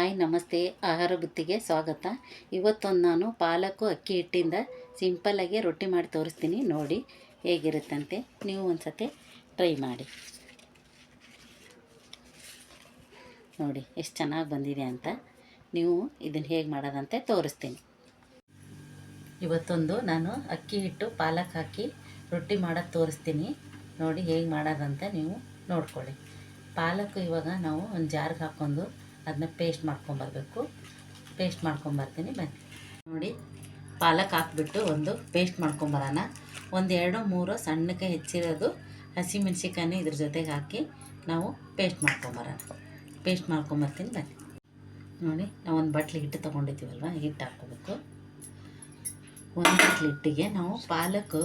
Hi ನಮಸ್ತೆ, ಆಹಾರ ಬುತ್ತಿಗೆ ಸ್ವಾಗತ. ಇವತ್ತೊಂದು ನಾನು ಪಾಲಕು ಅಕ್ಕಿ ಹಿಟ್ಟಿಂದ ಸಿಂಪಲ್ಲಾಗಿ ರೊಟ್ಟಿ ಮಾಡಿ ತೋರಿಸ್ತೀನಿ. ನೋಡಿ ಹೇಗಿರುತ್ತಂತೆ. ನೀವು ಒಂದು ಸತಿ ಟ್ರೈ ಮಾಡಿ ನೋಡಿ ಎಷ್ಟು ಚೆನ್ನಾಗಿ ಬಂದಿದೆ ಅಂತ. ನೀವು ಇದನ್ನು ಹೇಗೆ ಮಾಡೋದಂತೆ ತೋರಿಸ್ತೀನಿ. ಇವತ್ತೊಂದು ನಾನು ಅಕ್ಕಿ ಹಿಟ್ಟು ಪಾಲಕ್ ಹಾಕಿ ರೊಟ್ಟಿ ಮಾಡೋದು ತೋರಿಸ್ತೀನಿ. ನೋಡಿ ಹೇಗೆ ಮಾಡೋದಂತೆ ನೀವು ನೋಡ್ಕೊಳ್ಳಿ. ಪಾಲಕ್ ಇವಾಗ ನಾವು ಒಂದು ಜಾರ್ಗೆ ಹಾಕ್ಕೊಂಡು ಅದನ್ನ ಪೇಸ್ಟ್ ಮಾಡ್ಕೊಂಬರ್ಬೇಕು. ಪೇಸ್ಟ್ ಮಾಡ್ಕೊಂಬರ್ತೀನಿ ಬನ್ನಿ. ನೋಡಿ ಪಾಲಕ್ ಹಾಕ್ಬಿಟ್ಟು ಒಂದು ಪೇಸ್ಟ್ ಮಾಡ್ಕೊಂಬರೋಣ. ಒಂದು 2-3 ಸಣ್ಣಕ್ಕೆ ಹೆಚ್ಚಿರೋದು ಹಸಿಮೆಣ್ಸಿಕಾಯಿ ಇದ್ರ ಜೊತೆಗೆ ಹಾಕಿ ನಾವು ಪೇಸ್ಟ್ ಮಾಡ್ಕೊಂಬರೋಣ. ಪೇಸ್ಟ್ ಮಾಡ್ಕೊಂಬರ್ತೀನಿ ಬನ್ನಿ. ನೋಡಿ ನಾವು ಒಂದು ಬಟ್ಲು ಹಿಟ್ಟು ತೊಗೊಂಡಿದ್ದೀವಲ್ವ, ಹಿಟ್ಟು ಹಾಕ್ಕೋಬೇಕು. ಒಂದು ಬಟ್ಲು ಹಿಟ್ಟಿಗೆ ನಾವು ಪಾಲಕ್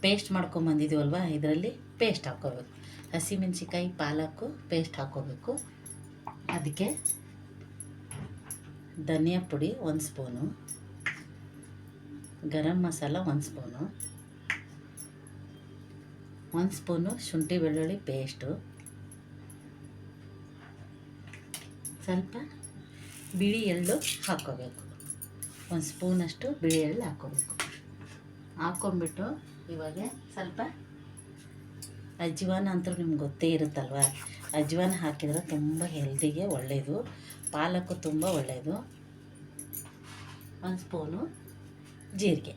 ಪೇಸ್ಟ್ ಮಾಡ್ಕೊಂಬಂದಿದ್ದೀವಲ್ವ, ಇದರಲ್ಲಿ ಪೇಸ್ಟ್ ಹಾಕ್ಕೋಬೇಕು. ಹಸಿಮೆಣ್ಸಿಕಾಯಿ ಪಾಲಕ್ಕು ಪೇಸ್ಟ್ ಹಾಕ್ಕೋಬೇಕು. ಅದಕ್ಕೆ ಧನಿಯಾ ಪುಡಿ 1 spoon, garam masala 1 spoon, 1 spoon ಶುಂಠಿ ಬೆಳ್ಳುಳ್ಳಿ ಪೇಸ್ಟು, ಸ್ವಲ್ಪ ಬಿಳಿ ಎಳ್ಳು ಹಾಕ್ಕೋಬೇಕು. 1 ಸ್ಪೂನಷ್ಟು ಬಿಳಿ ಎಳ್ಳು ಹಾಕ್ಕೋಬೇಕು. ಹಾಕ್ಕೊಂಬಿಟ್ಟು ಇವಾಗ ಸ್ವಲ್ಪ ಅಜ್ವಾನ ಅಂತೂ ನಿಮ್ಗೆ ಗೊತ್ತೇ ಇರುತ್ತಲ್ವ. ಅಜ್ವಾನ ಹಾಕಿದರೆ ತುಂಬ ಹೆಲ್ದಿಗೆ ಒಳ್ಳೆಯದು. ಪಾಲಕ್ಕು ತುಂಬ ಒಳ್ಳೆಯದು. 1 ಸ್ಪೂನು ಜೀರಿಗೆ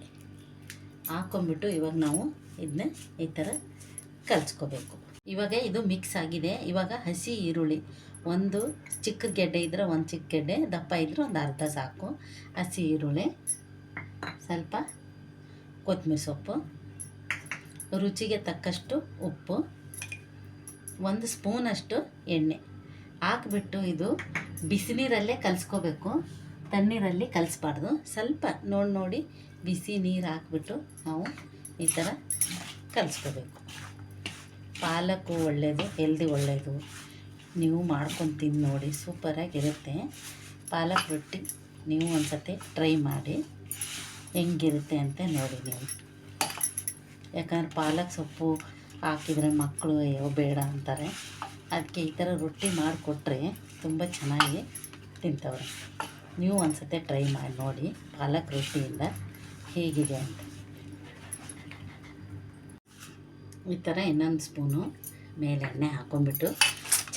ಹಾಕ್ಕೊಂಬಿಟ್ಟು ಇವಾಗ ನಾವು ಇದನ್ನ ಈ ಥರ ಕಲಿಸ್ಕೋಬೇಕು. ಇವಾಗ ಇದು ಮಿಕ್ಸ್ ಆಗಿದೆ. ಇವಾಗ ಹಸಿ ಈರುಳ್ಳಿ ಒಂದು ಚಿಕ್ಕ ಗೆಡ್ಡೆ ಇದ್ದರೆ ಒಂದು ಚಿಕ್ಕ ಗೆಡ್ಡೆ, ದಪ್ಪ ಇದ್ದರೆ ಒಂದು ಅರ್ಧ ಸಾಕು. ಹಸಿ ಈರುಳ್ಳಿ, ಸ್ವಲ್ಪ ಕೊತ್ತಂಬರಿ ಸೊಪ್ಪು, ರುಚಿಗೆ ತಕ್ಕಷ್ಟು ಉಪ್ಪು, 1 ಸ್ಪೂನಷ್ಟು ಎಣ್ಣೆ ಹಾಕ್ಬಿಟ್ಟು ಇದು ಬಿಸಿ ನೀರಲ್ಲೇ ಕಲಿಸ್ಕೋಬೇಕು. ತಣ್ಣೀರಲ್ಲಿ ಕಲಿಸ್ಬಾರ್ದು. ಸ್ವಲ್ಪ ನೋಡಿ ಬಿಸಿ ನೀರು ಹಾಕ್ಬಿಟ್ಟು ನಾವು ಈ ಥರ ಕಲಿಸ್ಕೋಬೇಕು. ಪಾಲಕ್ಕು ಒಳ್ಳೆಯದು, ಹೆಲ್ದಿ ಒಳ್ಳೆಯದು. ನೀವು ಮಾಡ್ಕೊಂಡು ತಿಂದು ನೋಡಿ, ಸೂಪರಾಗಿರುತ್ತೆ ಪಾಲಕ್ ರೊಟ್ಟಿ. ನೀವು ಒಂದು ಸತಿ ಟ್ರೈ ಮಾಡಿ ಹೆಂಗಿರುತ್ತೆ ಅಂತ ನೋಡಿ ನೀವು. ಯಾಕಂದ್ರೆ ಪಾಲಕ್ ಸೊಪ್ಪು ಹಾಕಿದರೆ ಮಕ್ಕಳು ಅಯ್ಯೋ ಬೇಡ ಅಂತಾರೆ. ಅದಕ್ಕೆ ಈ ಥರ ರೊಟ್ಟಿ ಮಾಡಿಕೊಟ್ರೆ ತುಂಬ ಚೆನ್ನಾಗಿ ತಿಂತವ್ರೆ. ನೀವು ಒಂದು ಸತಿ ಟ್ರೈ ಮಾಡಿ ನೋಡಿ ಪಾಲಕ್ ರೊಟ್ಟಿಯಿಂದ ಹೇಗಿದೆ ಅಂತ. ಈ ಥರ ಇನ್ನೊಂದು ಸ್ಪೂನು ಮೇಲೆ ಎಣ್ಣೆ ಹಾಕ್ಕೊಂಬಿಟ್ಟು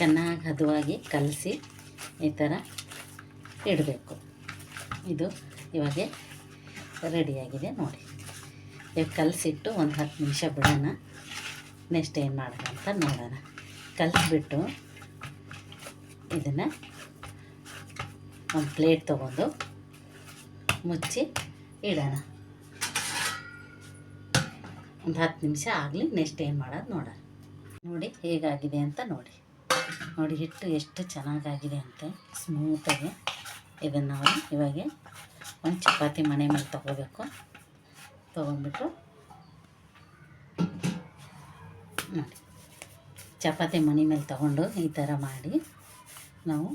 ಚೆನ್ನಾಗಿ ಹದವಾಗಿ ಕಲಸಿ ಈ ಥರ ಇಡಬೇಕು. ಇದು ಇವಾಗ ರೆಡಿಯಾಗಿದೆ ನೋಡಿ. ಈಗ ಕಲಸಿಟ್ಟು ಒಂದು 10 ನಿಮಿಷ ಬಿಡೋಣ. ನೆಕ್ಸ್ಟ್ ಏನು ಮಾಡೋಣ ಅಂತ ನೋಡೋಣ. ಕಲಿಸ್ಬಿಟ್ಟು ಇದನ್ನು ಒಂದು ಪ್ಲೇಟ್ ತೊಗೊಂಡು ಮುಚ್ಚಿ ಇಡೋಣ. ಒಂದು 10 ನಿಮಿಷ ಆಗಲಿ. ನೆಕ್ಸ್ಟ್ ಏನು ಮಾಡೋದು ನೋಡೋಣ. ನೋಡಿ ಹೇಗಾಗಿದೆ ಅಂತ ನೋಡಿ. ನೋಡಿ ಹಿಟ್ಟು ಎಷ್ಟು ಚೆನ್ನಾಗಾಗಿದೆ ಅಂತ, ಸ್ಮೂತಾಗಿ. ಇದನ್ನು ನಾವು ಇವಾಗ ಒಂದು ಚಪಾತಿ ಮನೆ ಮೇಲೆ ತೊಗೋಬೇಕು. ತೊಗೊಂಡ್ಬಿಟ್ಟು ನೋಡಿ ಚಪಾತಿ ಮಣಿ ಮೇಲೆ ತೊಗೊಂಡು ಈ ಥರ ಮಾಡಿ ನಾವು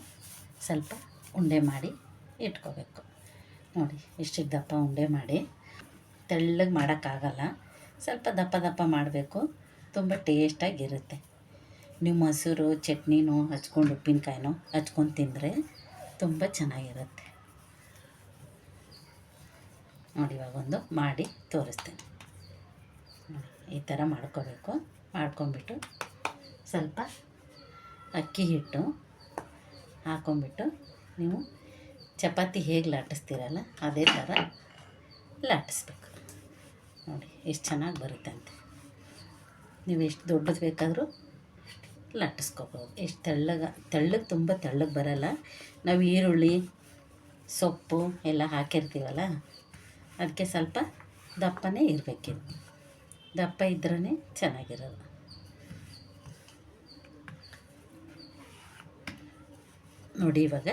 ಸ್ವಲ್ಪ ಉಂಡೆ ಮಾಡಿ ಇಟ್ಕೋಬೇಕು. ನೋಡಿ ಇಷ್ಟಿಗೆ ದಪ್ಪ ಉಂಡೆ ಮಾಡಿ. ತೆಳ್ಳಗೆ ಮಾಡೋಕ್ಕಾಗಲ್ಲ, ಸ್ವಲ್ಪ ದಪ್ಪ ದಪ್ಪ ಮಾಡಬೇಕು. ತುಂಬ ಟೇಸ್ಟಾಗಿರುತ್ತೆ. ನೀವು ಮೊಸರು ಚಟ್ನಿನೋ ಹಚ್ಕೊಂಡು ಉಪ್ಪಿನಕಾಯಿನೋ ಹಚ್ಕೊಂಡು ತಿಂದರೆ ತುಂಬ ಚೆನ್ನಾಗಿರುತ್ತೆ. ನೋಡಿ ಇವಾಗ ಒಂದು ಮಾಡಿ ತೋರಿಸ್ತೇನೆ. ನೋಡಿ ಈ ಥರ ಮಾಡ್ಕೋಬೇಕು. ಮಾಡ್ಕೊಂಬಿಟ್ಟು ಸ್ವಲ್ಪ ಅಕ್ಕಿ ಹಿಟ್ಟು ಹಾಕ್ಕೊಂಬಿಟ್ಟು ನೀವು ಚಪಾತಿ ಹೇಗೆ ಲಾಟಿಸ್ತೀರಲ್ಲ ಅದೇ ಥರ ಲಾಟಿಸ್ಬೇಕು. ನೋಡಿ ಎಷ್ಟು ಚೆನ್ನಾಗಿ ಬರುತ್ತೆ ಅಂತ. ನೀವು ಎಷ್ಟು ದೊಡ್ಡದು ಬೇಕಾದರೂ ಲಾಟಿಸ್ಕೋಬೋದು. ಎಷ್ಟು ತೆಳ್ಳಗೆ ತುಂಬ ತೆಳ್ಳಗೆ ಬರೋಲ್ಲ. ನಾವು ಈರುಳ್ಳಿ ಸೊಪ್ಪು ಎಲ್ಲ ಹಾಕಿರ್ತೀವಲ್ಲ, ಅದಕ್ಕೆ ಸ್ವಲ್ಪ ದಪ್ಪನೇ ಇರಬೇಕಿದು. ದಪ್ಪ ಇದ್ರೇ ಚೆನ್ನಾಗಿರೋದು. ನೋಡಿ ಇವಾಗ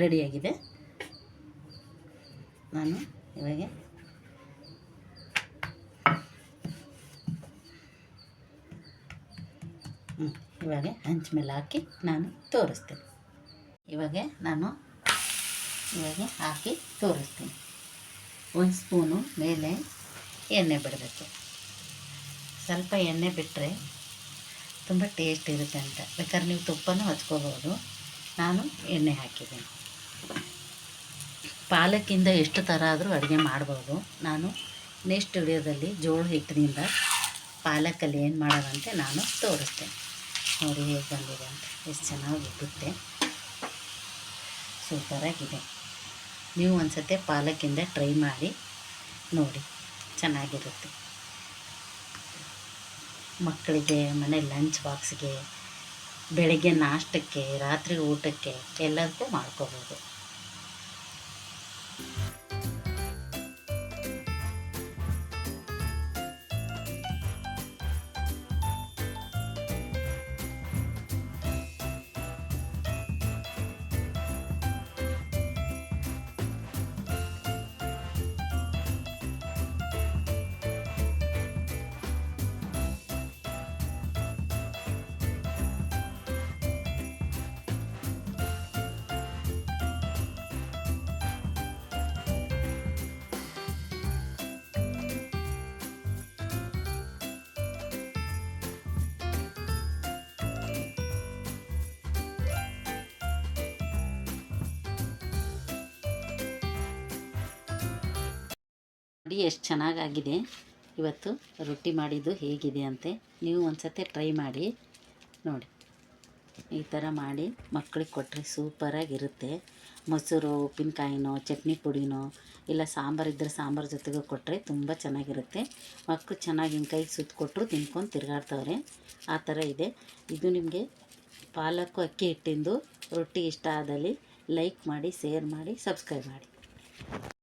ರೆಡಿಯಾಗಿದೆ. ನಾನು ಇವಾಗ ಇವಾಗ ಹಂಚ ಮೇಲೆ ಹಾಕಿ ನಾನು ತೋರಿಸ್ತೀನಿ. ಇವಾಗ ನಾನು ಹಾಕಿ ತೋರಿಸ್ತೀನಿ. 1 ಸ್ಪೂನು ಮೇಲೆ ಎಣ್ಣೆ ಬಿಡಬೇಕು. ಸ್ವಲ್ಪ ಎಣ್ಣೆ ಬಿಟ್ಟರೆ ತುಂಬ ಟೇಸ್ಟ್ ಇರುತ್ತೆ ಅಂತ. ಬೇಕಾದ್ರೆ ನೀವು ತುಪ್ಪನೂ ಹಚ್ಕೋಬೋದು. ನಾನು ಎಣ್ಣೆ ಹಾಕಿದ್ದೀನಿ. ಪಾಲಕ್ಕಿಂದ ಎಷ್ಟು ಥರ ಆದರೂ ಅಡುಗೆ ಮಾಡ್ಬೋದು. ನಾನು ನೆಕ್ಸ್ಟ್ ವಿಡಿಯೋದಲ್ಲಿ ಜೋಳ ಹಿಟ್ಟಿನಿಂದ ಪಾಲಕಲ್ಲಿ ಏನು ಮಾಡೋದಂತೆ ನಾನು ತೋರಿಸ್ತೇನೆ. ನೋಡಿ ಹೇಗೆ ಬಂದಿದೆ ಅಂತ, ಎಷ್ಟು ಚೆನ್ನಾಗಿ ಉಬ್ಬುತ್ತೆ, ಸೂಪರಾಗಿದೆ. ನೀವು ಒಂದು ಸತಿ ಪಾಲಕ್ಕಿಂದ ಟ್ರೈ ಮಾಡಿ ನೋಡಿ, ಚೆನ್ನಾಗಿರುತ್ತೆ. ಮಕ್ಕಳಿಗೆ ಮನೆ ಲಂಚ್ ಬಾಕ್ಸ್ಗೆ, ಬೆಳಗ್ಗೆ ನಾಷ್ಟಕ್ಕೆ, ರಾತ್ರಿ ಊಟಕ್ಕೆ ಎಲ್ಲದಕ್ಕೂ ಮಾಡ್ಕೋಬೋದು. ನೋಡಿ ಎಷ್ಟು ಚೆನ್ನಾಗಾಗಿದೆ. ಇವತ್ತು ರೊಟ್ಟಿ ಮಾಡಿದ್ದು ಹೇಗಿದೆ ಅಂತೆ ನೀವು ಒಂದು ಸತಿ ಟ್ರೈ ಮಾಡಿ ನೋಡಿ. ಈ ಥರ ಮಾಡಿ ಮಕ್ಕಳಿಗೆ ಕೊಟ್ಟರೆ ಸೂಪರಾಗಿರುತ್ತೆ. ಮೊಸರು, ಉಪ್ಪಿನಕಾಯಿನೋ, ಚಟ್ನಿ ಪುಡಿನೋ, ಇಲ್ಲ ಸಾಂಬಾರು ಇದ್ದರೆ ಸಾಂಬಾರು ಜೊತೆಗೆ ಕೊಟ್ಟರೆ ತುಂಬ ಚೆನ್ನಾಗಿರುತ್ತೆ. ಮಕ್ಕಳು ಚೆನ್ನಾಗಿ ಹಿಂಗೆ ಕೈಗೆ ಸುತ್ತ ಕೊಟ್ಟರು ತಿನ್ಕೊಂಡು ತಿರುಗಾಡ್ತವ್ರೆ. ಆ ಥರ ಇದೆ ಇದು. ನಿಮಗೆ ಪಾಲಕ್ಕು ಅಕ್ಕಿ ಹಿಟ್ಟಿಂದು ರೊಟ್ಟಿ ಇಷ್ಟ ಆದಲ್ಲಿ ಲೈಕ್ ಮಾಡಿ, ಶೇರ್ ಮಾಡಿ, ಸಬ್ಸ್ಕ್ರೈಬ್ ಮಾಡಿ.